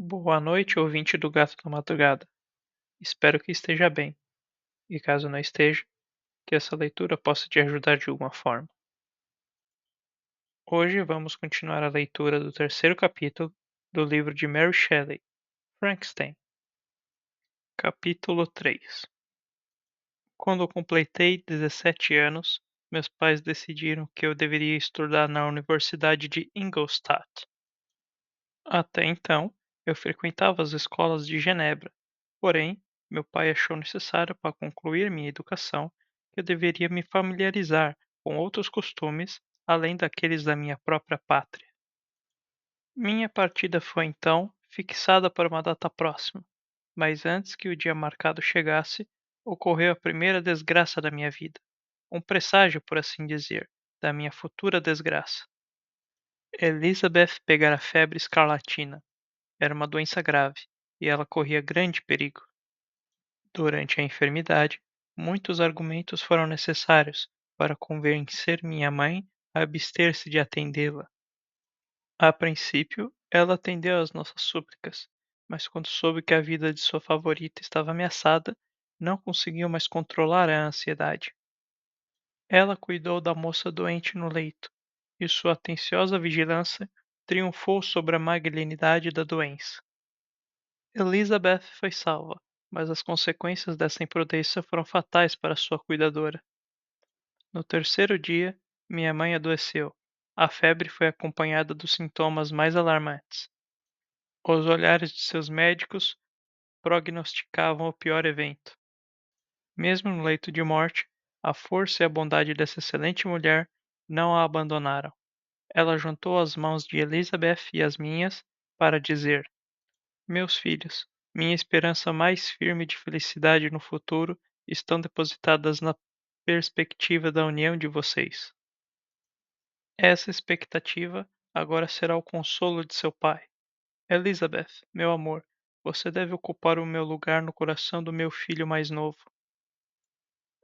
Boa noite, ouvinte do Gato da Madrugada. Espero que esteja bem, e caso não esteja, que essa leitura possa te ajudar de alguma forma. Hoje vamos continuar a leitura do terceiro capítulo do livro de Mary Shelley, Frankenstein. Capítulo 3. Quando eu completei 17 anos, meus pais decidiram que eu deveria estudar na Universidade de Ingolstadt. Até então, eu frequentava as escolas de Genebra. Porém, meu pai achou necessário para concluir minha educação que eu deveria me familiarizar com outros costumes além daqueles da minha própria pátria. Minha partida foi então fixada para uma data próxima, mas antes que o dia marcado chegasse, ocorreu a primeira desgraça da minha vida, um presságio, por assim dizer, da minha futura desgraça. Elizabeth pegara febre escarlatina. Era uma doença grave, e ela corria grande perigo. Durante a enfermidade, muitos argumentos foram necessários para convencer minha mãe a abster-se de atendê-la. A princípio, ela atendeu às nossas súplicas, mas quando soube que a vida de sua favorita estava ameaçada, não conseguiu mais controlar a ansiedade. Ela cuidou da moça doente no leito, e sua atenciosa vigilância triunfou sobre a malignidade da doença. Elizabeth foi salva, mas as consequências dessa imprudência foram fatais para sua cuidadora. No terceiro dia, minha mãe adoeceu. A febre foi acompanhada dos sintomas mais alarmantes. Os olhares de seus médicos prognosticavam o pior evento. Mesmo no leito de morte, a força e a bondade dessa excelente mulher não a abandonaram. Ela juntou as mãos de Elizabeth e as minhas para dizer: Meus filhos, minha esperança mais firme de felicidade no futuro estão depositadas na perspectiva da união de vocês. Essa expectativa agora será o consolo de seu pai. Elizabeth, meu amor, você deve ocupar o meu lugar no coração do meu filho mais novo.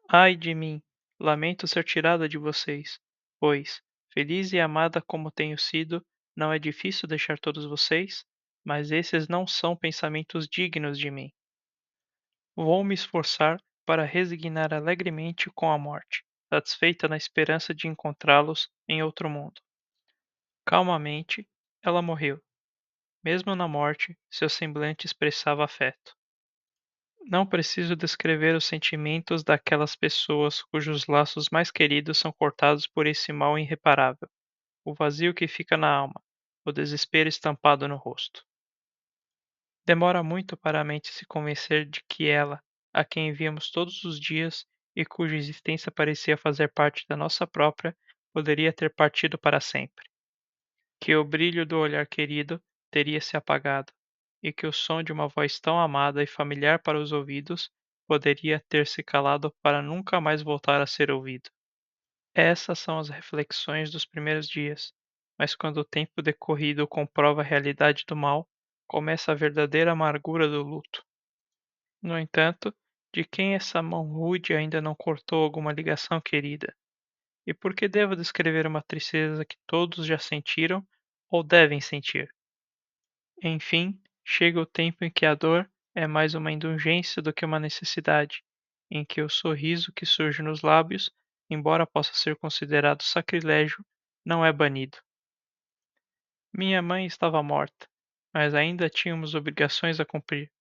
Ai de mim, lamento ser tirada de vocês, pois, feliz e amada como tenho sido, não é difícil deixar todos vocês, mas esses não são pensamentos dignos de mim. Vou me esforçar para resignar alegremente com a morte, satisfeita na esperança de encontrá-los em outro mundo. Calmamente, ela morreu. Mesmo na morte, seu semblante expressava afeto. Não preciso descrever os sentimentos daquelas pessoas cujos laços mais queridos são cortados por esse mal irreparável, o vazio que fica na alma, o desespero estampado no rosto. Demora muito para a mente se convencer de que ela, a quem víamos todos os dias e cuja existência parecia fazer parte da nossa própria, poderia ter partido para sempre. Que o brilho do olhar querido teria se apagado, e que o som de uma voz tão amada e familiar para os ouvidos poderia ter se calado para nunca mais voltar a ser ouvido. Essas são as reflexões dos primeiros dias, mas quando o tempo decorrido comprova a realidade do mal, começa a verdadeira amargura do luto. No entanto, de quem essa mão rude ainda não cortou alguma ligação querida? E por que devo descrever uma tristeza que todos já sentiram ou devem sentir? Enfim, chega o tempo em que a dor é mais uma indulgência do que uma necessidade, em que o sorriso que surge nos lábios, embora possa ser considerado sacrilégio, não é banido. Minha mãe estava morta, mas ainda tínhamos obrigações a cumprir.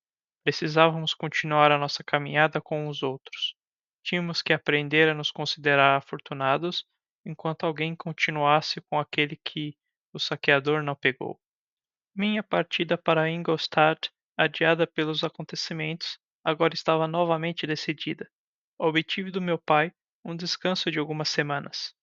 Precisávamos continuar a nossa caminhada com os outros. Tínhamos que aprender a nos considerar afortunados, enquanto alguém continuasse com aquele que o saqueador não pegou. Minha partida para Ingolstadt, adiada pelos acontecimentos, agora estava novamente decidida. Obtive do meu pai um descanso de algumas semanas.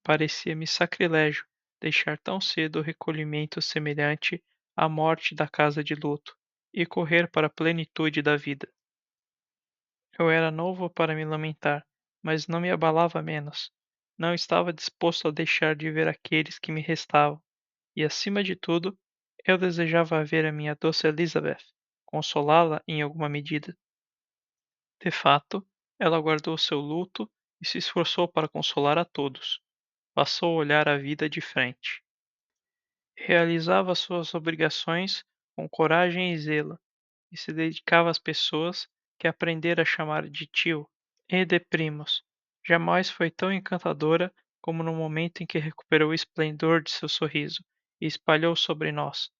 Parecia-me sacrilégio deixar tão cedo o recolhimento semelhante à morte da casa de luto e correr para a plenitude da vida. Eu era novo para me lamentar, mas não me abalava menos. Não estava disposto a deixar de ver aqueles que me restavam, e acima de tudo, eu desejava ver a minha doce Elizabeth, consolá-la em alguma medida. De fato, ela guardou seu luto e se esforçou para consolar a todos. Passou a olhar a vida de frente. Realizava suas obrigações com coragem e zelo, e se dedicava às pessoas que aprendera a chamar de tio e de primos. Jamais foi tão encantadora como no momento em que recuperou o esplendor de seu sorriso e espalhou sobre nós.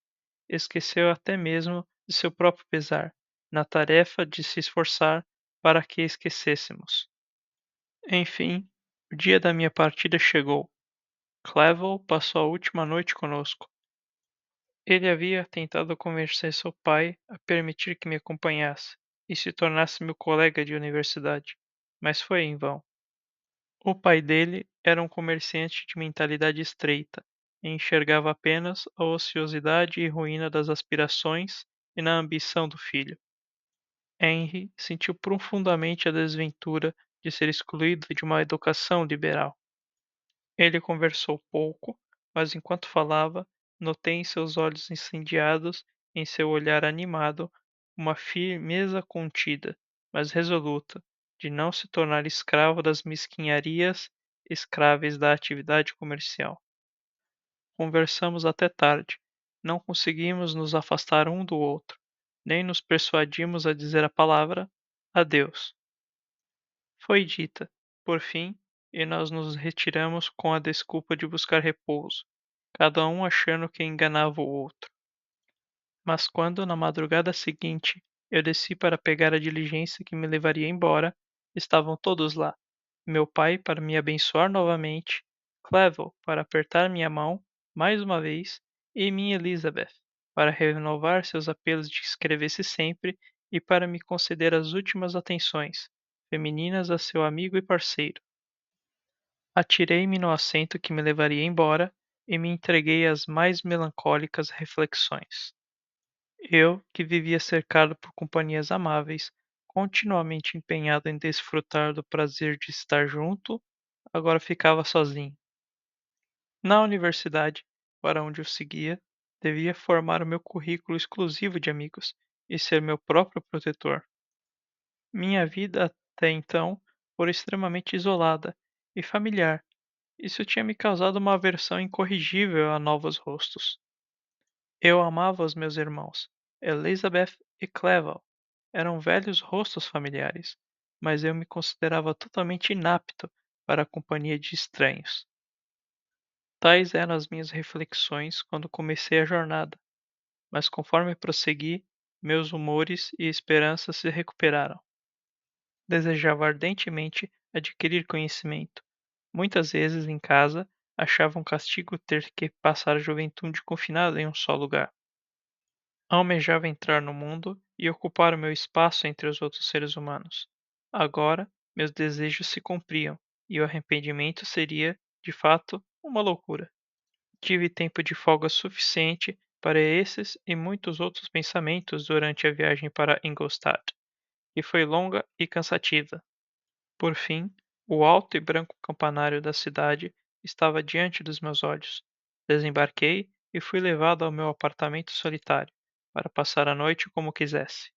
Esqueceu até mesmo de seu próprio pesar, na tarefa de se esforçar para que esquecêssemos. Enfim, o dia da minha partida chegou. Clevel passou a última noite conosco. Ele havia tentado convencer seu pai a permitir que me acompanhasse e se tornasse meu colega de universidade, mas foi em vão. O pai dele era um comerciante de mentalidade estreita e enxergava apenas a ociosidade e ruína das aspirações e na ambição do filho. Henry sentiu profundamente a desventura de ser excluído de uma educação liberal. Ele conversou pouco, mas enquanto falava, notei em seus olhos incendiados, em seu olhar animado, uma firmeza contida, mas resoluta, de não se tornar escravo das mesquinharias escráveis da atividade comercial. Conversamos até tarde. Não conseguimos nos afastar um do outro, nem nos persuadimos a dizer a palavra adeus. Foi dita, por fim, e nós nos retiramos com a desculpa de buscar repouso, cada um achando que enganava o outro. Mas quando, na madrugada seguinte, eu desci para pegar a diligência que me levaria embora, estavam todos lá. Meu pai para me abençoar novamente, Clevel para apertar minha mão, mais uma vez, e minha Elizabeth para renovar seus apelos de que escrevesse sempre e para me conceder as últimas atenções, femininas a seu amigo e parceiro. Atirei-me no assento que me levaria embora e me entreguei às mais melancólicas reflexões. Eu, que vivia cercado por companhias amáveis, continuamente empenhado em desfrutar do prazer de estar junto, agora ficava sozinho. Na universidade, para onde eu seguia, devia formar o meu currículo exclusivo de amigos e ser meu próprio protetor. Minha vida até então fora extremamente isolada e familiar. Isso tinha me causado uma aversão incorrigível a novos rostos. Eu amava os meus irmãos, Elizabeth e Clevel. Eram velhos rostos familiares, mas eu me considerava totalmente inapto para a companhia de estranhos. Tais eram as minhas reflexões quando comecei a jornada, mas conforme prossegui, meus humores e esperanças se recuperaram. Desejava ardentemente adquirir conhecimento. Muitas vezes em casa achava um castigo ter que passar a juventude confinado em um só lugar. Almejava entrar no mundo e ocupar o meu espaço entre os outros seres humanos. Agora, meus desejos se cumpriam e o arrependimento seria, de fato, uma loucura. Tive tempo de folga suficiente para esses e muitos outros pensamentos durante a viagem para Ingolstadt, que foi longa e cansativa. Por fim, o alto e branco campanário da cidade estava diante dos meus olhos. Desembarquei e fui levado ao meu apartamento solitário, para passar a noite como quisesse.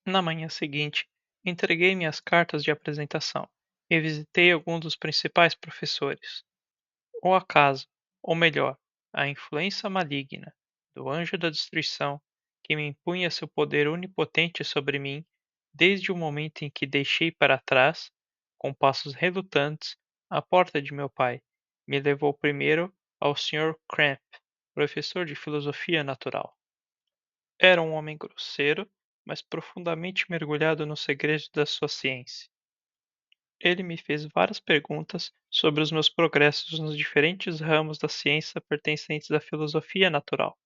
Na manhã seguinte, entreguei minhas cartas de apresentação e visitei alguns dos principais professores. O acaso, ou melhor, a influência maligna do anjo da destruição que me impunha seu poder onipotente sobre mim, desde o momento em que deixei para trás, com passos relutantes, a porta de meu pai, me levou primeiro ao Sr. Cramp, professor de filosofia natural. Era um homem grosseiro, mas profundamente mergulhado nos segredos da sua ciência. Ele me fez várias perguntas sobre os meus progressos nos diferentes ramos da ciência pertencentes à filosofia natural.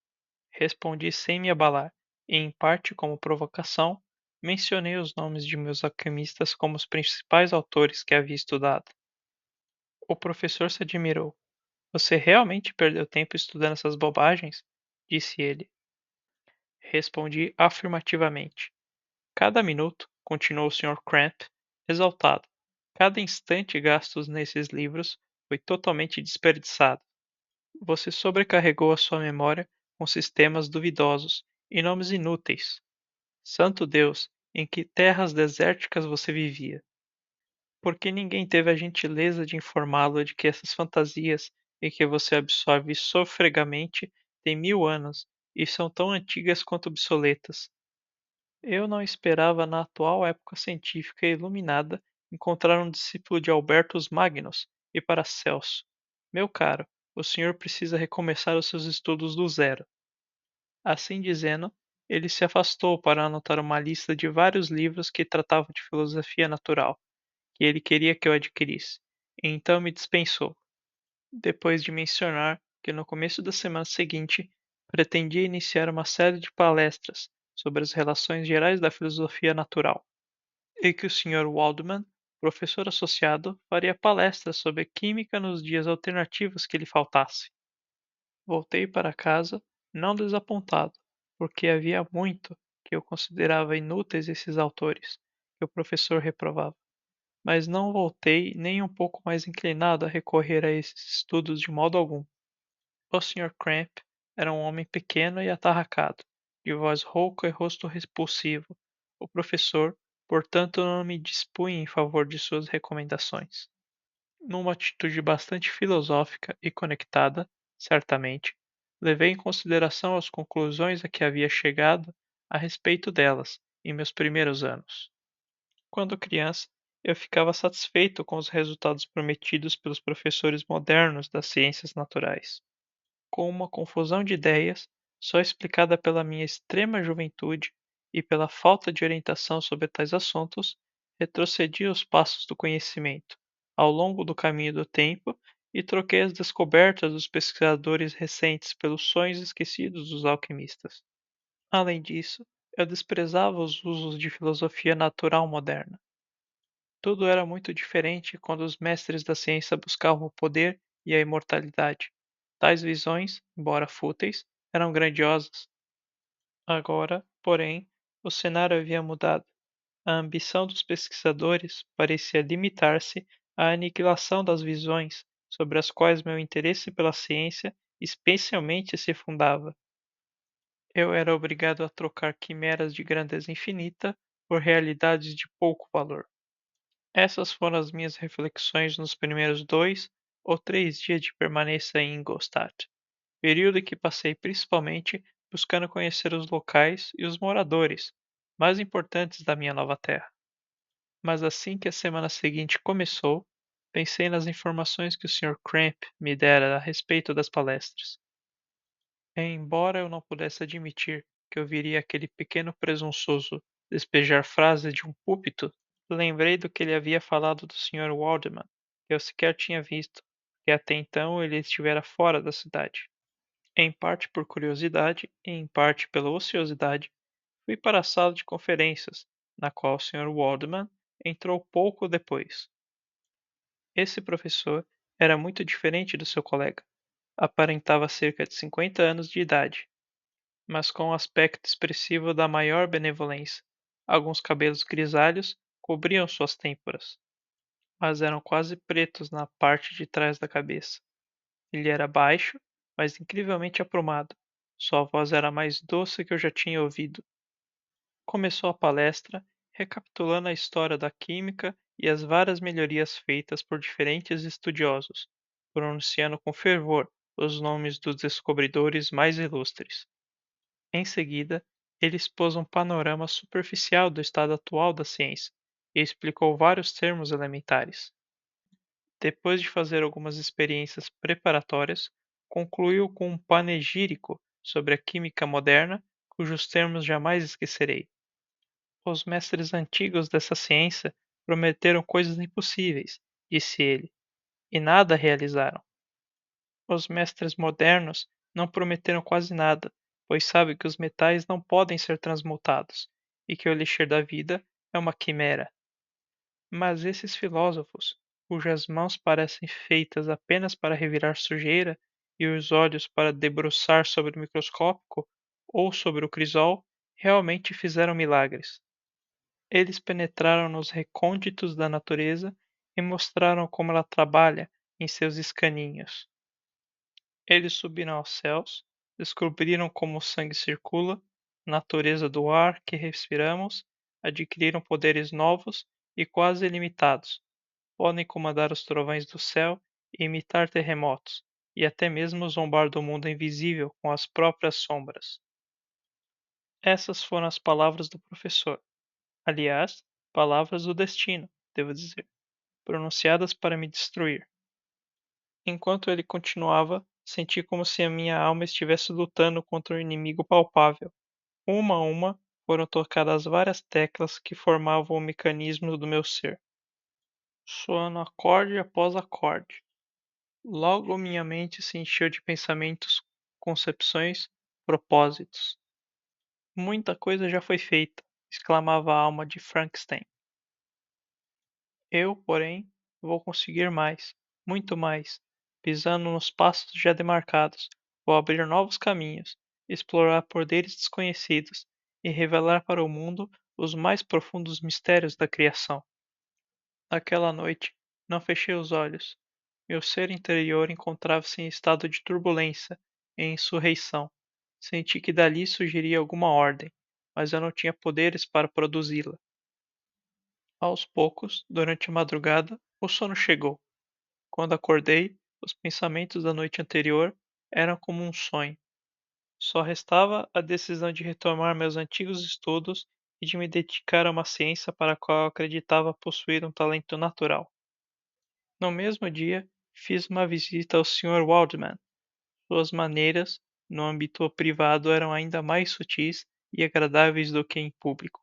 Respondi sem me abalar, e, em parte como provocação, mencionei os nomes de meus alquimistas como os principais autores que havia estudado. O professor se admirou. Você realmente perdeu tempo estudando essas bobagens? Disse ele. Respondi afirmativamente. Cada minuto, continuou o Sr. Cramp, exaltado. Cada instante gastos nesses livros foi totalmente desperdiçado. Você sobrecarregou a sua memória com sistemas duvidosos e nomes inúteis. Santo Deus, em que terras desérticas você vivia? Porque ninguém teve a gentileza de informá-lo de que essas fantasias em que você absorve sofregamente têm 1000 anos e são tão antigas quanto obsoletas. Eu não esperava, na atual época científica e iluminada, encontrar um discípulo de Albertus Magnus e Paracelso. Meu caro, o senhor precisa recomeçar os seus estudos do zero. Assim dizendo, ele se afastou para anotar uma lista de vários livros que tratavam de filosofia natural, que ele queria que eu adquirisse, e então me dispensou, depois de mencionar que no começo da semana seguinte pretendia iniciar uma série de palestras sobre as relações gerais da filosofia natural, e que o Sr. Waldman, professor associado, faria palestras sobre química nos dias alternativos que lhe faltasse. Voltei para casa, não desapontado, porque havia muito que eu considerava inúteis esses autores, que o professor reprovava, mas não voltei nem um pouco mais inclinado a recorrer a esses estudos de modo algum. O Sr. Cramp era um homem pequeno e atarracado, de voz rouca e rosto repulsivo. O professor, portanto, não me dispunha em favor de suas recomendações. Numa atitude bastante filosófica e conectada, certamente, levei em consideração as conclusões a que havia chegado a respeito delas em meus primeiros anos. Quando criança, eu ficava satisfeito com os resultados prometidos pelos professores modernos das ciências naturais. Com uma confusão de ideias, só explicada pela minha extrema juventude e pela falta de orientação sobre tais assuntos, retrocedi os passos do conhecimento, ao longo do caminho do tempo, e troquei as descobertas dos pesquisadores recentes pelos sonhos esquecidos dos alquimistas. Além disso, eu desprezava os usos de filosofia natural moderna. Tudo era muito diferente quando os mestres da ciência buscavam o poder e a imortalidade. Tais visões, embora fúteis, eram grandiosas. Agora, porém, o cenário havia mudado. A ambição dos pesquisadores parecia limitar-se à aniquilação das visões sobre as quais meu interesse pela ciência especialmente se fundava. Eu era obrigado a trocar quimeras de grandeza infinita por realidades de pouco valor. Essas foram as minhas reflexões nos primeiros 2 ou 3 dias de permanência em Ingolstadt, período em que passei principalmente buscando conhecer os locais e os moradores mais importantes da minha nova terra. Mas assim que a semana seguinte começou, pensei nas informações que o Sr. Cramp me dera a respeito das palestras. E embora eu não pudesse admitir que eu viria aquele pequeno presunçoso despejar frases de um púlpito, lembrei do que ele havia falado do Sr. Waldman, que eu sequer tinha visto, porque até então ele estivera fora da cidade. Em parte por curiosidade e em parte pela ociosidade, fui para a sala de conferências, na qual o Sr. Waldman entrou pouco depois. Esse professor era muito diferente do seu colega. Aparentava cerca de 50 anos de idade, mas com um aspecto expressivo da maior benevolência. Alguns cabelos grisalhos cobriam suas têmporas, mas eram quase pretos na parte de trás da cabeça. Ele era baixo, mas incrivelmente aprumado. Sua voz era a mais doce que eu já tinha ouvido. Começou a palestra, recapitulando a história da química e as várias melhorias feitas por diferentes estudiosos, pronunciando com fervor os nomes dos descobridores mais ilustres. Em seguida, ele expôs um panorama superficial do estado atual da ciência e explicou vários termos elementares. Depois de fazer algumas experiências preparatórias, concluiu com um panegírico sobre a química moderna, cujos termos jamais esquecerei. Os mestres antigos dessa ciência prometeram coisas impossíveis, disse ele, e nada realizaram. Os mestres modernos não prometeram quase nada, pois sabem que os metais não podem ser transmutados e que o elixir da vida é uma quimera. Mas esses filósofos, cujas mãos parecem feitas apenas para revirar sujeira e os olhos para debruçar sobre o microscópio ou sobre o crisol, realmente fizeram milagres. Eles penetraram nos recônditos da natureza e mostraram como ela trabalha em seus escaninhos. Eles subiram aos céus, descobriram como o sangue circula, natureza do ar que respiramos, adquiriram poderes novos e quase ilimitados. Podem comandar os trovões do céu e imitar terremotos, e até mesmo zombar do mundo invisível com as próprias sombras. Essas foram as palavras do professor. Aliás, palavras do destino, devo dizer, pronunciadas para me destruir. Enquanto ele continuava, senti como se a minha alma estivesse lutando contra um inimigo palpável. Uma a uma, foram tocadas várias teclas que formavam o mecanismo do meu ser, soando acorde após acorde. Logo minha mente se encheu de pensamentos, concepções, propósitos. Muita coisa já foi feita, exclamava a alma de Frankenstein. Eu, porém, vou conseguir mais, muito mais, pisando nos passos já demarcados. Vou abrir novos caminhos, explorar poderes desconhecidos e revelar para o mundo os mais profundos mistérios da criação. Naquela noite, não fechei os olhos. Meu ser interior encontrava-se em estado de turbulência, em insurreição. Senti que dali surgiria alguma ordem, mas eu não tinha poderes para produzi-la. Aos poucos, durante a madrugada, o sono chegou. Quando acordei, os pensamentos da noite anterior eram como um sonho. Só restava a decisão de retomar meus antigos estudos e de me dedicar a uma ciência para a qual eu acreditava possuir um talento natural. No mesmo dia, fiz uma visita ao Sr. Waldman. Suas maneiras, no âmbito privado, eram ainda mais sutis e agradáveis do que em público.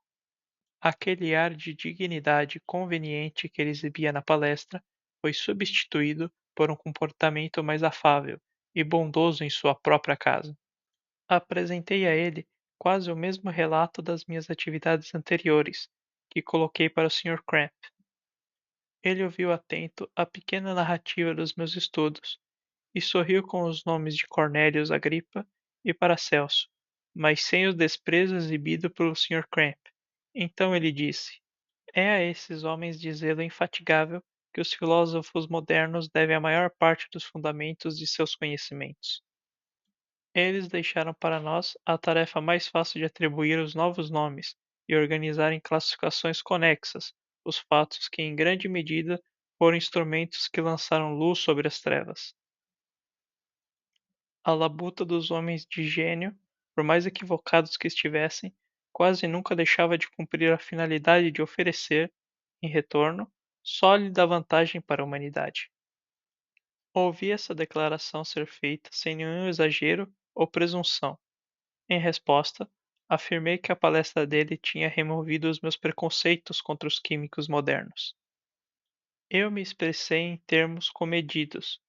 Aquele ar de dignidade conveniente que ele exibia na palestra foi substituído por um comportamento mais afável e bondoso em sua própria casa. Apresentei a ele quase o mesmo relato das minhas atividades anteriores, que coloquei para o Sr. Cramp. Ele ouviu atento a pequena narrativa dos meus estudos e sorriu com os nomes de Cornelius Agrippa e Paracelso, mas sem o desprezo exibido pelo Sr. Cramp. Então ele disse: É a esses homens de zelo infatigável que os filósofos modernos devem a maior parte dos fundamentos de seus conhecimentos. Eles deixaram para nós a tarefa mais fácil de atribuir os novos nomes e organizar em classificações conexas os fatos que, em grande medida, foram instrumentos que lançaram luz sobre as trevas. A labuta dos homens de gênio, por mais equivocados que estivessem, quase nunca deixava de cumprir a finalidade de oferecer, em retorno, sólida vantagem para a humanidade. Ouvi essa declaração ser feita sem nenhum exagero ou presunção. Em resposta, afirmei que a palestra dele tinha removido os meus preconceitos contra os químicos modernos. Eu me expressei em termos comedidos,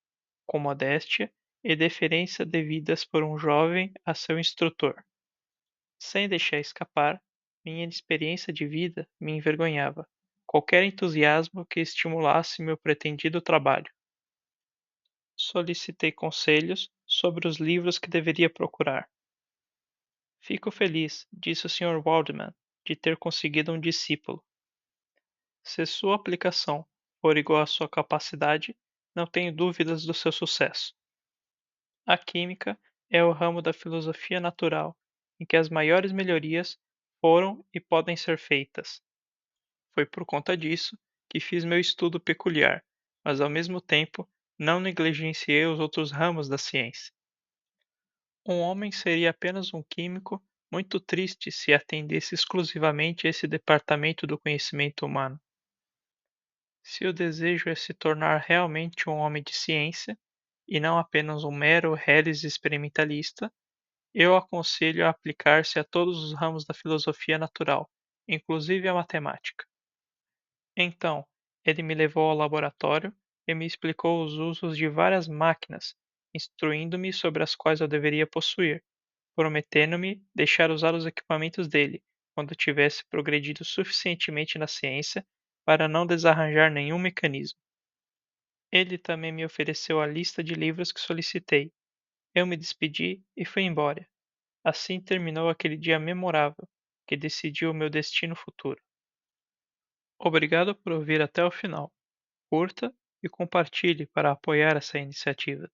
com modéstia e deferência devidas por um jovem a seu instrutor. Sem deixar escapar, minha inexperiência de vida me envergonhava. Qualquer entusiasmo que estimulasse meu pretendido trabalho. Solicitei conselhos sobre os livros que deveria procurar. Fico feliz, disse o Sr. Waldman, de ter conseguido um discípulo. Se sua aplicação for igual à sua capacidade, não tenho dúvidas do seu sucesso. A química é o ramo da filosofia natural em que as maiores melhorias foram e podem ser feitas. Foi por conta disso que fiz meu estudo peculiar, mas ao mesmo tempo não negligenciei os outros ramos da ciência. Um homem seria apenas um químico muito triste se atendesse exclusivamente a esse departamento do conhecimento humano. Se o desejo é se tornar realmente um homem de ciência, e não apenas um mero reles experimentalista, eu aconselho a aplicar-se a todos os ramos da filosofia natural, inclusive a matemática. Então, ele me levou ao laboratório e me explicou os usos de várias máquinas, instruindo-me sobre as quais eu deveria possuir, prometendo-me deixar usar os equipamentos dele quando tivesse progredido suficientemente na ciência para não desarranjar nenhum mecanismo. Ele também me ofereceu a lista de livros que solicitei. Eu me despedi e fui embora. Assim terminou aquele dia memorável que decidiu o meu destino futuro. Obrigado por ouvir até o final. Curta e compartilhe para apoiar essa iniciativa.